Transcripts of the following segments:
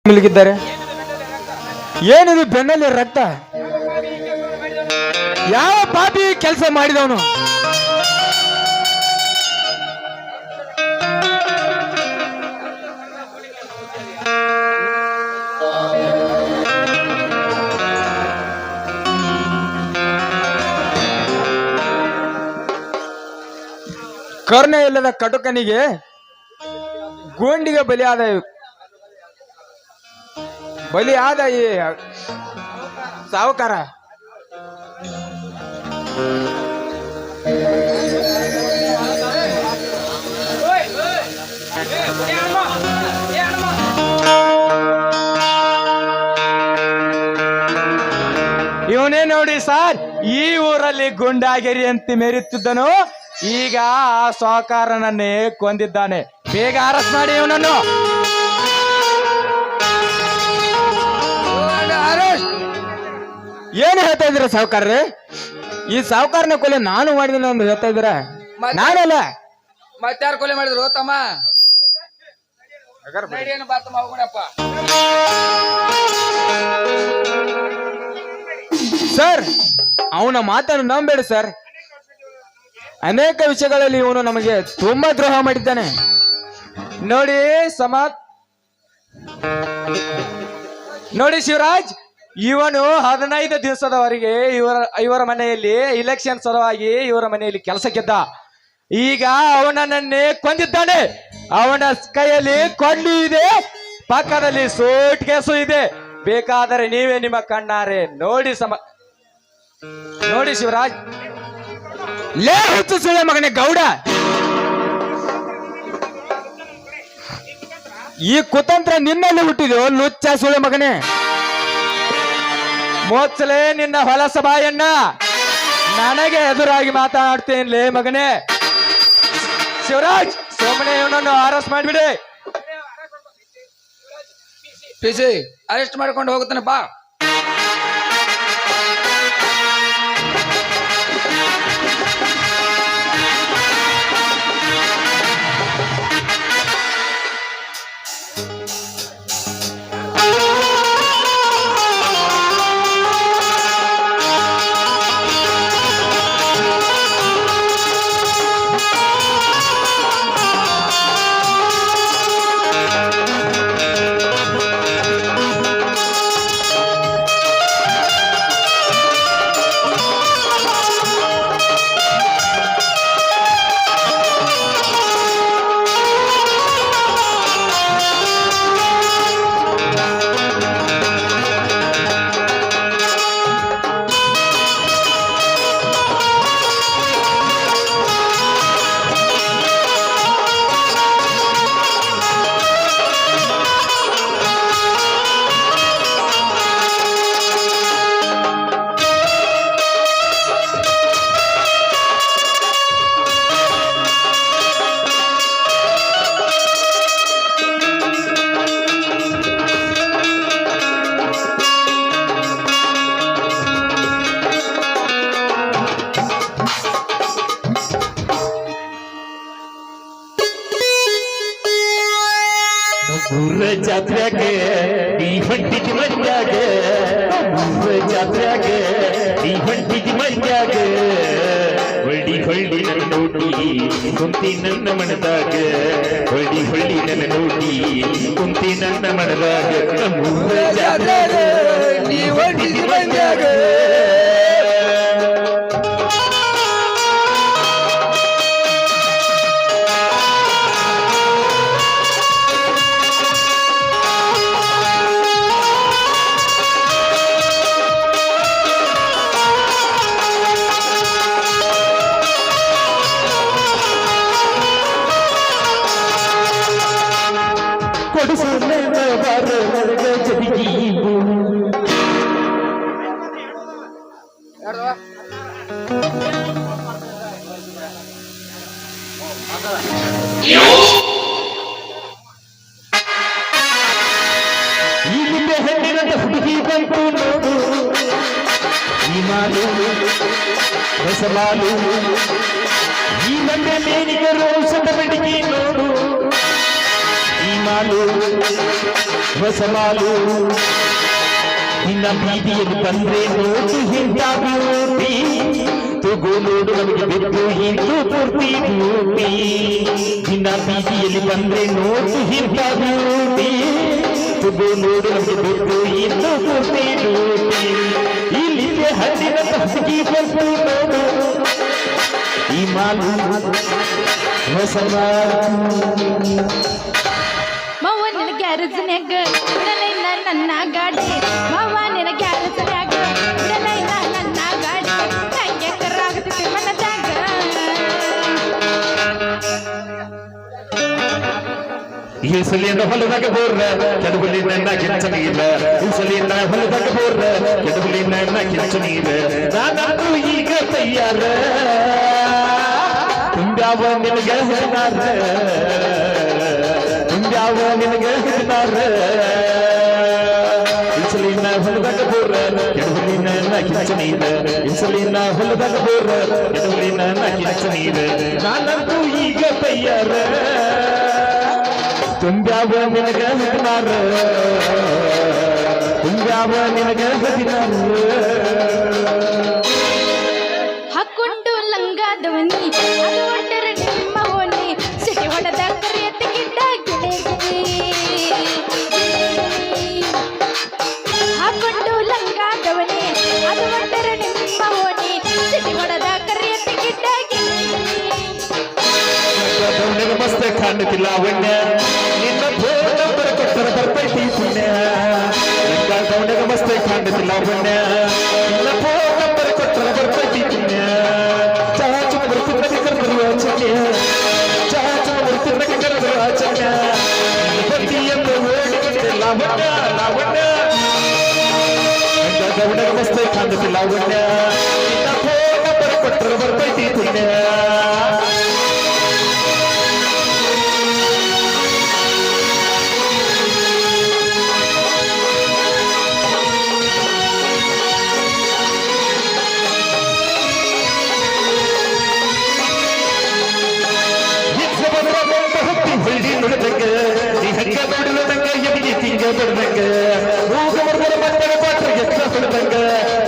ಮಲಗಿದ್ದಾರೆ. ಏನಿದು ಬೆನ್ನಲ್ಲಿ ರಕ್ತ? ಯಾವ ಪಾಪಿ ಕೆಲಸ ಮಾಡಿದವನು? ಕರ್ಣೆ ಇಲ್ಲದ ಕಟುಕನಿಗೆ ಗೋಂಡಿಗೆ ಬಲಿಯಾದ ಈ ಸಾಹುಕಾರ ಇವನೇ ನೋಡಿ ಸರ್, ಈ ಊರಲ್ಲಿ ಗುಂಡಾಗಿರಿ ಅಂತ ಮೆರೆಯುತ್ತಿದ್ದನು. ಈಗ ಆ ಸಾಹುಕಾರನನ್ನೇ ಕೊಂದಿದ್ದಾನೆ. ಬೇಗ ಅರೆಸ್ಟ್ ಮಾಡಿ ಇವನನ್ನು. ಏನು ಹೇಳ್ತಾ ಇದ್ದೀರಾ ಸಾಹುಕಾರ್ರೆ? ಈ ಸಾಹುಕಾರನ ಕೊಲೆ ನಾನು ಮಾಡಿದ್ದೀನಿ ಅಂತ ಹೇಳ್ತಾ ಇದ್ದೀರಾ? ನಾನಲ್ಲ. ಮತ್ತಾರು ಕೊಲೆ ಮಾಡಿದ್ರು ತಮ್ಮ? ಸರ್, ಅವನ ಮಾತನ್ನು ನಂಬೇಡಿ ಸರ್. ಅನೇಕ ವಿಷಯಗಳಲ್ಲಿ ಇವನು ನಮಗೆ ತುಂಬಾ ದ್ರೋಹ ಮಾಡಿದ್ದಾನೆ. ನೋಡಿ ಶಿವರಾಜ್, ಇವನು 15 ದಿವಸದವರೆಗೆ ಇವರ ಮನೆಯಲ್ಲಿ ಇಲೆಕ್ಷನ್ ಸಲುವಾಗಿ ಇವರ ಮನೆಯಲ್ಲಿ ಕೆಲಸಕ್ಕಿದ್ದ. ಈಗ ಅವನನ್ನೇ ಕೊಂದಿದ್ದಾನೆ. ಅವನ ಕೈಯಲ್ಲಿ ಕೊಂಡು ಇದೆ, ಪಕ್ಕದಲ್ಲಿ ಸೂಟ್ ಕೇಸು ಇದೆ. ಬೇಕಾದರೆ ನೀವೇ ನಿಮ್ಮ ಕಣ್ಣಾರೆ ನೋಡಿ ಶಿವರಾಜ್. ಲೇ ಹುಚ್ಚು ಸುಳೆ ಮಗನೇ ಗೌಡ, ಈ ಕುತಂತ್ರ ನಿನ್ನಲ್ಲಿ ಹುಟ್ಟಿದೆಯೋ ಲುಚ್ಚ ಸುಳೆ ಮಗನೇ? ಮೋಚಲೆ ನಿನ್ನ ಹೊಲಸ ಬಾಯನ್ನ. ನನಗೆ ಎದುರಾಗಿ ಮಾತಾಡ್ತೇನೆ ಮಗನೇ. ಶಿವರಾಜ್, ಸುಮ್ಮನೆ ಇವನನ್ನು ಅರೆಸ್ಟ್ ಮಾಡಿಬಿಡಿ. ಅರೆಸ್ಟ್ ಮಾಡ್ಕೊಂಡು ಹೋಗುತ್ತಾನೆ ಬಾ. ಜಾತ್ರೆಗೆ ಈ ಹೊಂಟಿಗೆ ಮಂಡ್ಯಾಗೆ, ಜಾತ್ರೆಗೆ ಈ ಹೊಂಟಿಗೆ ಮಂಡ್ಯಾಗೆ, ಹೊಳ್ಳಿ ನನ್ನ ನೋಟಿ ಕುಂತಿ ನನ್ನ ಮನದಾಗ, ಹೊಳ್ಳಿ ನನ್ನ ನೋಟಿ ಕುಂತಿ ನನ್ನ ಮನದಾಗ, ಜಾತ್ರೆಗೆ ಈ ಹೊಂಟಿಗೆ ಮಂಡ್ಯಾಗೆ. ಈಗಿಂದ ಹೆಣ್ಣಿನಂತ ಹುಡುಗಿ ಬಂತು ನೋಡು, ಈ ಮಾಲು ಹೊಸಮಾಲು, ಈ ನಂಬೆ ಮೇನಿಗೆ ರೋಷದ ಬೆಡಿಗೆ ನೋಡು, ಈ ಮಾಲು ಹೊಸ ಮಾಲು ನಿನ್ನ ಬೀದಿಯಲ್ಲಿ ಬಂದ್ರೆ ನೋಟು ಇಂಥ ಬ್ಯೂಟಿ ತಗೋ ನೋಡು ನಮಗೆ ಬೇಕು ಇಂದು ಪೂರ್ತಿ ಬ್ಯೂಟಿ ನಿನ್ನ ಬೀದಿಯಲ್ಲಿ ಬಂದ್ರೆ ನೋಟು ಇಂಥ ಬ್ಯೂಟಿ ತಗೋ ನೋಡು ನಮಗೆ ಬೇಕು ಇಂದು ಪೂರ್ತಿ ಬ್ಯೂಟಿ ಇಲ್ಲಿದೆ ಹಣ್ಣಿನ ತಪ್ಪಿಗೆ ಬಂದು ನೋಡು ಈ ಮಾಲು ಹೊಸ ಮಾಲು ಮಾವ ನಿನ ಗ್ಯಾರೇಜ್ನ್ಯಾಗ ಬಿಡಲೈನ ನನ್ನ ಗಾಡಿ ಮಾವ ನಿನ ಗ್ಯಾರೇಜ್ನ್ಯಾಗ ಬಿಡಲೈನ ನನ್ನ ಗಾಡಿ ನಂಗೆ ಕರ್ರಾಗತೈತಿ ಮನದಾಗ ಇಸಲಿನ ಹೊಲದಾಗ ಬೋರ್ರ ಕೆಡಬಲಿ ನನ್ನ ಕಿಂಚ ನೀರ ಇಸಲಿನ ಹೊಲದಾಗ ಬೋರ್ರ ಕೆಡಬಲಿ ನನ್ನ ಕಿಂಚ ನೀರ ನಾನಂತೂ ಈಗ ತಯ್ಯಾರ ತುಂಬ್ಯಾವ ನಿನಗೆ ಹರಿನಾರ ತುಂಬ್ಯಾವ ನಿನಗೆ ಹರಿನಾರ ಇಸಲಿನ ಹೊಲದಾಗ ಬೋರ್ರ ಕೆಡಬಲಿ ನನ್ನ ಕಿಂಚ ನೀರ ಇಸಲಿನ ಹೊಲದಾಗ ಬೋರ್ರ ಕೆಡಬಲಿ ನನ್ನ ಕಿಂಚ ನೀರ ನಾನಂತೂ ಈಗ ತಯ್ಯಾರ ತುಂಬ್ಯಾವ ನಿನಗ ಹದಿನಾರ ತುಂಬ್ಯಾವ ನಿನಗ ಹದಿನಾರ ಹಾಕೊಂಡು ಲಂಗಾದವನಿ ಅದು ಒಟ್ಟರ ನಿಮ್ಮ ಓನಿ ಸಿಟಿ ಹೊಡೆದ ಕರಿಯತ್ತ ಗಿಡ್ಡ ಹಾಕೊಂಡು ಲಂಗಾದವನಿ ಅದು ಒಟ್ಟರ ನಿಮ್ಮ ಓನಿ ಸಿಟಿ ಹೊಡೆದ ಕರಿಯತ್ತ ಗಿಡ್ಡ ಮಸ್ತ ಕಾಣುತ್ತಿಲ್ಲ ಅವಣ್ಣ ನಿನ್ನ ಫೋನ್ ನಂಬರ್ ಕೊಟ್ಟರೆ ಬರ್ತೈತಿ ಪುಣ್ಯ ಗೌಡಗ ಮಸ್ತ ಕಾಣುತ್ತಿಲ್ಲ ಅವಣ್ಣ ನಿನ್ನ ಫೋನ್ ನಂಬರ್ ಕೊಟ್ಟರೆ ಬರ್ತೈತಿ ಪುಣ್ಯ ಚಾಚು ಬರ್ತಿದ್ದಕ್ಕೆ ಕರೆದ್ರು ಆಚನ್ಯ ಚಾಚು ಬರ್ತಿದ್ದಕ್ಕೆ ಕರೆದ್ರು ಆಚನ್ಯ ಪತಿಯನ್ನು ಓಡಿಬಿಟ್ಟೆ ಲಾವಣ್ಯ ಲಾವಣ್ಯ ಗೌಡಗ ಮಸ್ತ ಕಾಣುತ್ತಿಲ್ಲ ಅವಣ್ಣ ನಿನ್ನ ಫೋನ್ ನಂಬರ್ ಕೊಟ್ಟರೆ ಬರ್ತೈತಿ ಪುಣ್ಯ ಹೊಳ್ಳಿ ನುಡಿದಂಗ ಈ ಹಂಗ ನೋಡಿದಂಗ ಎಮಗೆ ತಿಂಗ ಬಡ್ದಂಗ ಹೋಗವರ್ಗರ ಬಂದರ ಪಾತ್ರ ಎತ್ತ ಹೊಡೆದಂಗ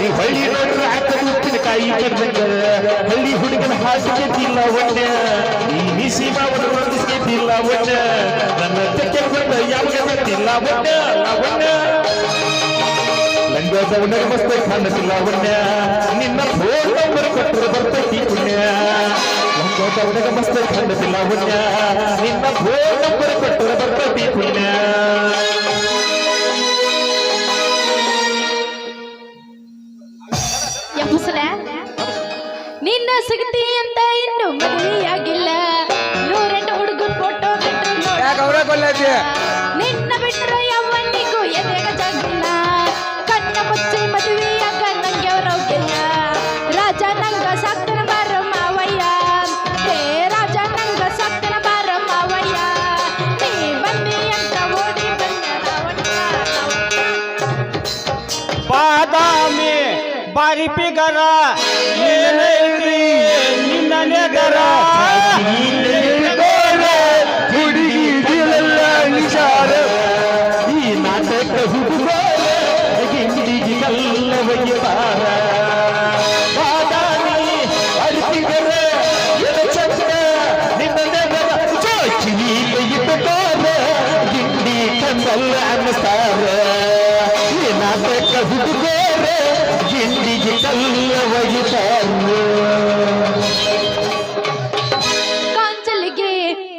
ಈ ಹೊಳ್ಳಿ ನೋಡ್ರ ಹಾಕದ ಉಪ್ಪಿನಕಾಯಿ ಕಡ್ದಂಗ ಹಳ್ಳಿ ಹುಡುಗನ ಹಾಸಿಗೆ ತಿಲ್ಲ ಒಣ್ಣ ಈ ನಿಸಿ ಮಾವನ ಹೊಂದಿಸಿಗೆ ತಿಲ್ಲ ಒಣ್ಣ ನನ್ನ ತೆಕ್ಕೆ ಕೊಂಡ ಯಾವಾಗ ಗೊತ್ತಿಲ್ಲ ಒಣ್ಣ ಒಣ್ಣ ಲಂಗದವನ ಮಸ್ತ ಕಾಣತಿಲ್ಲ ಒಣ್ಣ ನಿನ್ನ ಫೋನ್ ನಂಬರ್ ಕೊಟ್ಟರೆ ಬರ್ತೈತಿ ಪುಣ್ಯ ಲಂಗದವನ ಮಸ್ತ ಕಾಣತಿಲ್ಲ ಒಣ್ಣ ನಿನ್ನ ಫೋನ್ ನಂಬರ್ ಕೊಟ್ಟರೆ ಬರ್ತೈತಿ ಪುಣ್ಯ ನಿನ್ನ ಸಿಗತಿ ಅಂತ ಇನ್ನು ಮದುವೆಯಾಗಿಲ್ಲ 108 ಹುಡುಗನ ಫೋಟೋ ಯಾಕೆ ಅವ್ರ ಕೊಲ್ಲೈತಿ ನಿನ್ನ ಬಿಟ್ಟರೆ ಯಾವನಿಗೂ ಎದೆಗ ಜಾಗಿಲ್ಲ ಕಣ್ಣ ಮುಚ್ಚಿ ಮದುವೆಯಾಗ ನಂಗೆ ಅವ್ರವ್ಗಿಲ್ಲ ರಾಜ ನಂಗ ಸಾಕ್ತನ ಬಾರ ಮಾವಯ್ಯ ಹೇ ರಾಜ ನಂಗ ಸಾಕ್ತನ ಬಾರ ಮಾವಯ್ಯ ನೀ ಬನ್ನಿ ಅಂತ ಓಡಿ ಬಂದ ಬಾದಾಮಿ ಬಾರಿ ಪಿಗರ ಏನೈತಿ ನಿನ್ನ ನೆಗರ ಹುಡುಗಿಲ್ಲ ನಿಷಾರ ಈ ನಾಟಕ ಹುಡುಗ ಗಿಂಡಿಗೆ ಕಲ್ಲ ಒಯ್ಯಬಾರ ಬಾದಾಮಿ ಅರಿತಿಗರ ಎದ ಚಂದ್ರ ನಿನ್ನ ನೆಗರ ಚೋಚಿನಿ ಇಟ್ಟುಕೋರ ಗಿಂಡಿ ಕಂದಲ್ಲ ಅನ್ನಿಸ್ತಾರ ಈ ನಾಟಕ ಹುಡುಗರ ಗಿಂಡಿಗೆ ಕಲ್ಲ ಒಯ್ಯುತ್ತಾರ ಕಾಂಚಲಿಗೆ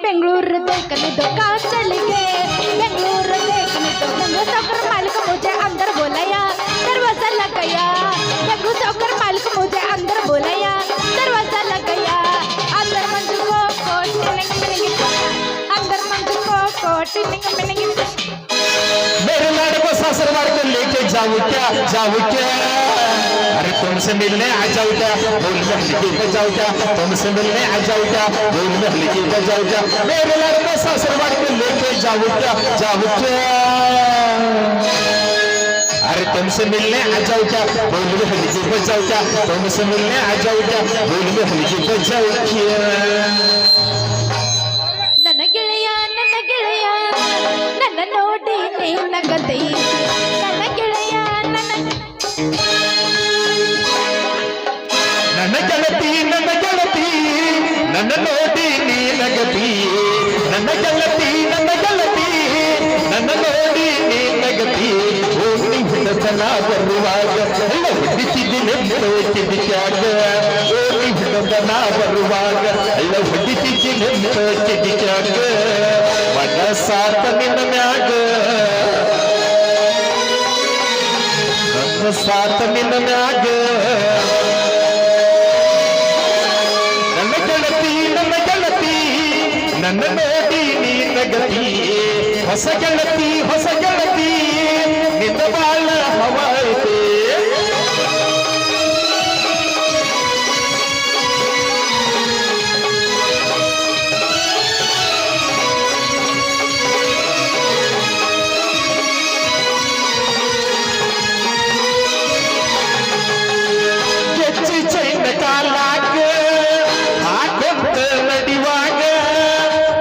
ಬೆಂಗಳೂರು ಕಲಿದು ಕಾಂಚಲಿಗೆ ಬೆಂಗಳೂರು ಕಲಿದು ಬೆಂಗಳೂರು ಸೌಕರ್ ಮಾಲಿಕ ಮುझे अंदर बोलाया दरवाजा लगाया बेंगलुरु सौकर मालिक मुझे अंदर बोलाया दरवाजा लगाया अंदर मंजू को टिनिंग मिनिंग अंदर मंजू को टिनिंग मिनिंग मेरे लाड़ को सासरवाड़ को लेके जाऊँ क्या अरे तुमसे मिलने आ जाऊँ क्या बोल में लेके जाऊँ क्या तुमसे मिलने आ जाऊँ क्या बोल में लेके जाऊँ क्या मेरे लाड़ को सासरवाड़ को लेके जाऊँ क्या अरे तुमसे मिलने आ जाऊँ क्या बोल में लेके जाऊँ क्या तुमसे मिलने आ जाऊँ क्या बोल में लेके जाऊँ क्या ನನ್ನ ಗೆಳೆಯ ನನ್ನ ನೋಡಿ ನಿನ್ನ ನನ್ನ ಗೆಳೆಯ ನನ್ನ ಗೆಳತಿ ನನ್ನ ನೋಡಿ ನೀ ನಗತಿ ನನ್ನ ಗೆಳತಿ ನನ್ನ ನೋಡಿ ನೀ ನಗತಿ ಓಡಿ ಹುಡುಗನ ಬರುವಾಗ ಹೊಡಿಸಿದಿ ನೆಮ್ಮೋ ಚಿಡಿಕ್ಯಾಗ ಓಡಿ ಹುಡುಗನ ಬರುವಾಗ ಎಲ್ಲ ಹೊಡಿಸಿದಿ ನೆಮ್ಮೋ ಚಿಡಿಕ್ಯಾಗ ಮನಸಾತ ನಿನ್ನ ಮ್ಯಾಗ ನನ್ನ ಸಾತ ನಿನ್ನ ಮ್ಯಾಗ ನನ್ನ ನೋಡಿ ನೀ ನಗತಿ ಹೊಸ ಗೆಳತಿ ನಿನ್ನ ಬಾಳ ಹವಾಯಿತೆ ಗೆಜ್ಜಿ ಚೈನ ಕಾಲಾಗ ಹಾಕೊಂತ ನಡಿವಾಗ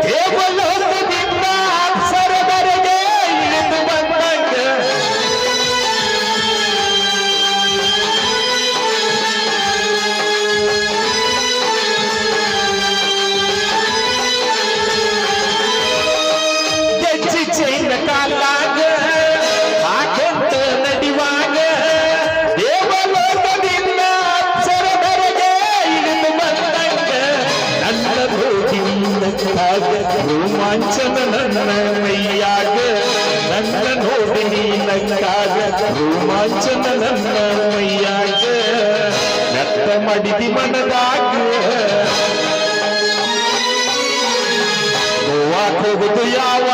ದೇವಲೋಕದಿಂದ ಅಪ್ಸರದರೆಗೆ ಇಳಿದು ಬಂದಂಗ ಗೆಜ್ಜಿ ಚೈನ ಕಾಲಾಗ ಹಾಕೊಂತ ನಡಿವಾಗ ದೇವಲೋಕದಿಂದ ಅಪ್ಸರದರೆಗೆ ಇಳಿದು ಬಂದಂಗ ನನ್ನ ರೋಗಿಯಾಗ ರೋಮಾಂಚನ ನನ್ನ ಮೈಯಾಗ ನನ್ನ ನೋಡಿ ನಕ್ಕಾಗ ರೋಮಾಂಚನ ನನ್ನ ಮೈಯಾಗ ನತ್ತ ಮಡಿದಿ ಮನದಾಗ ಗೋವಾಕ್ ಹೋಗುದು ಯಾವ